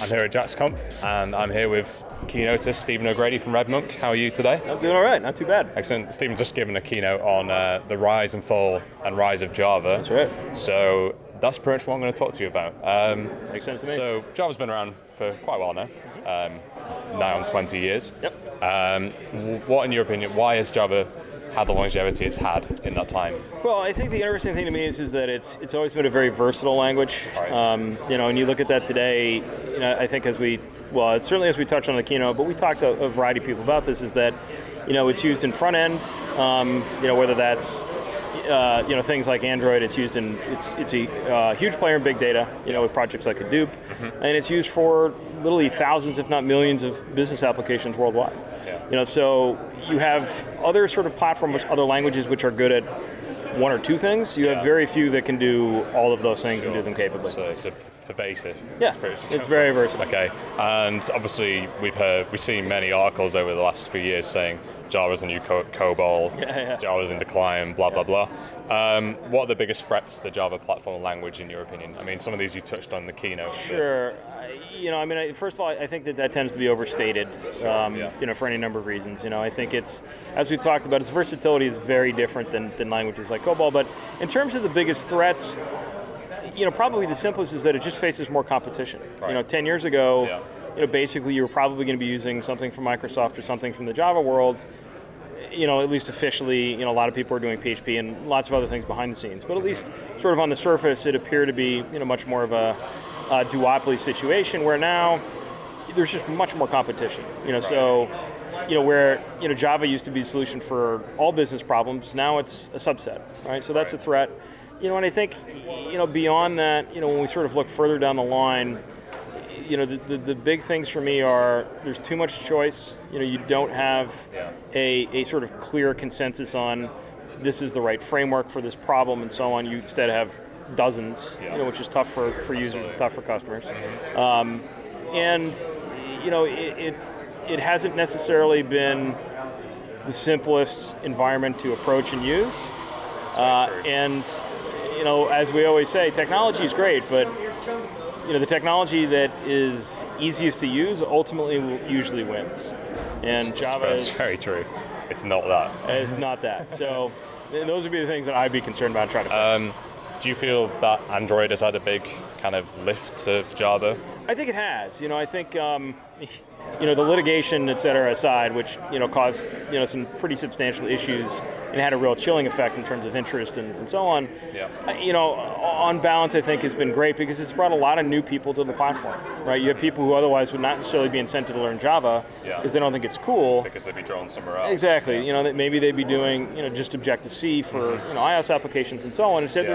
I'm here at JAXConf, and I'm here with keynoter Stephen O'Grady from RedMonk. How are you today? I'm doing all right, not too bad. Excellent. Stephen's just given a keynote on the rise and fall and rise of Java. That's right. So that's pretty much what I'm going to talk to you about. Makes sense to me. So Java's been around for quite a while now, now on 20 years. Yep. What, in your opinion, why has Java had the longevity it's had in that time? Well, I think the interesting thing to me is that it's always been a very versatile language. Right. And you look at that today, I think certainly as we touched on the keynote, but we talked to a variety of people about this, is that, it's used in front end, whether that's, things like Android, it's used in, it's a huge player in big data, with projects like Hadoop, and it's used for literally thousands, if not millions, of business applications worldwide. Yeah. So you have other sort of platforms, other languages which are good at one or two things. You have very few that can do all of those things and do them capably. So it's a pervasive. Yeah, it's very versatile. Okay, and obviously we've seen many articles over the last few years saying Java's the new COBOL, Java's in decline, blah, blah, blah. What are the biggest threats to the Java platform language in your opinion? I mean, some of these you touched on in the keynote. Sure. First of all, I think that tends to be overstated, for any number of reasons. I think it's, as we've talked about, its versatility is very different than languages like COBOL, but in terms of the biggest threats, probably the simplest is that it just faces more competition. Right. 10 years ago, basically you were probably going to be using something from Microsoft or something from the Java world. At least officially, a lot of people are doing PHP and lots of other things behind the scenes. But at least sort of on the surface, it appeared to be, much more of a duopoly situation where now there's just much more competition. So, where, Java used to be a solution for all business problems, now it's a subset, right? So that's a threat. And I think, beyond that, when we sort of look further down the line, the big things for me are there's too much choice. You don't have a sort of clear consensus on this is the right framework for this problem and so on. You instead have dozens, which is tough for users and tough for customers. It hasn't necessarily been the simplest environment to approach and use. As we always say, technology is great, but the technology that is easiest to use ultimately usually wins. And Java is very true. It's not that. It's not that. So those would be the things that I'd be concerned about trying to fix. Do you feel that Android has had a big kind of lift to Java? I think it has. I think the litigation, et cetera, aside, which caused some pretty substantial issues and had a real chilling effect in terms of interest and so on. Yeah. On balance, I think has been great because it's brought a lot of new people to the platform. Right? You have people who otherwise would not necessarily be incented to learn Java because they don't think it's cool. Because they'd be drawn somewhere else. Exactly. That maybe they'd be doing just Objective-C for iOS applications and so on. Instead,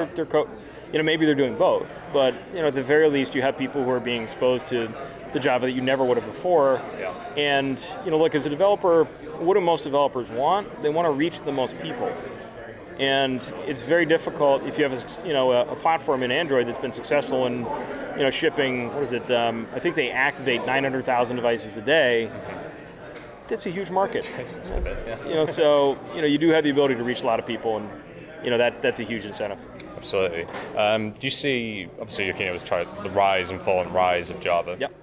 maybe they're doing both. But at the very least, you have people who are being exposed to the Java that you never would have before. Yeah. And look, as a developer, what do most developers want? They want to reach the most people. And it's very difficult if you have a platform in Android that's been successful in shipping. What is it? I think they activate 900,000 devices a day. That's a huge market. Just a bit, yeah. So you do have the ability to reach a lot of people, and that's a huge incentive. Absolutely. Do you see, obviously your keynote was the rise and fall and rise of Java. Yep.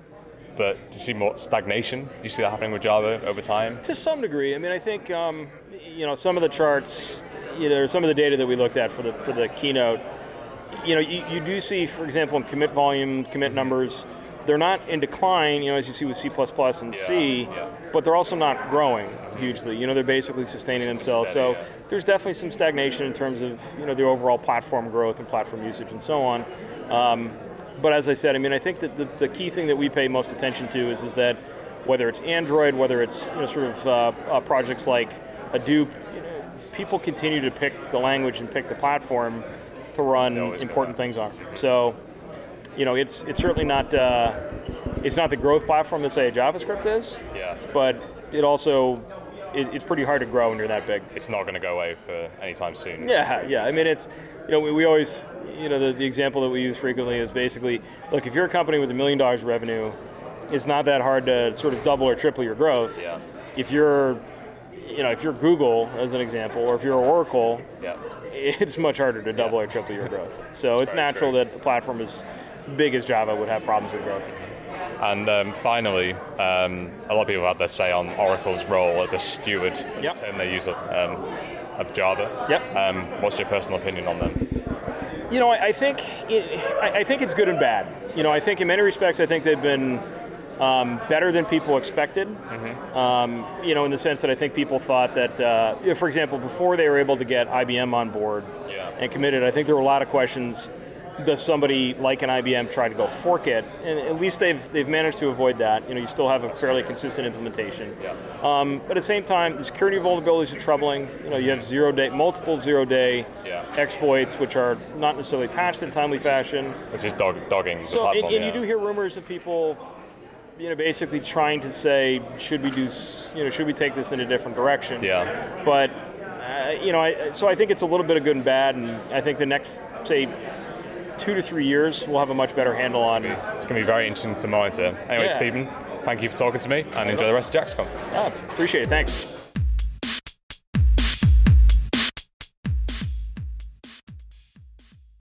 But do you see more stagnation? Do you see that happening with Java over time? To some degree. I mean, I think some of the charts, some of the data that we looked at for the keynote, you do see, for example, in commit volume, commit numbers, they're not in decline, as you see with C++ and C, but they're also not growing hugely. They're basically sustaining themselves. So there's definitely some stagnation in terms of the overall platform growth and platform usage and so on. But as I said, I think that the key thing that we pay most attention to is that whether it's Android, whether it's projects like Hadoop, people continue to pick the language and pick the platform to run important things on. So, it's certainly not it's not the growth platform that say a JavaScript is. Yeah. But it also it's pretty hard to grow when you're that big. It's not going to go away for any time soon. Yeah. It's we always the example that we use frequently is basically, look, if you're a company with $1 million revenue, it's not that hard to sort of double or triple your growth. Yeah. If you're Google, as an example, or if you're Oracle, it's much harder to double or triple your growth. So it's natural that the platform as big as Java would have problems with growth. And finally, a lot of people had their say on Oracle's role as a steward, the term they use of Java. Yep. What's your personal opinion on them? I think it's good and bad. I think in many respects, I think they've been better than people expected. In the sense that I think people thought that, for example, before they were able to get IBM on board and committed, I think there were a lot of questions. Does somebody like an IBM try to go fork it? And at least they've managed to avoid that. You still have a fairly consistent implementation. But at the same time, the security vulnerabilities are troubling. You have multiple zero-day exploits, which are not necessarily patched in timely fashion. Which is dogging the platform. And you do hear rumors of people, basically trying to say, should we take this in a different direction? But so I think it's a little bit of good and bad, and I think the next, say, 2 to 3 years, we'll have a much better handle on. It's going to be very interesting to monitor. Anyway, Stephen, thank you for talking to me, and enjoy the rest of JAXConf. Appreciate it. Thanks.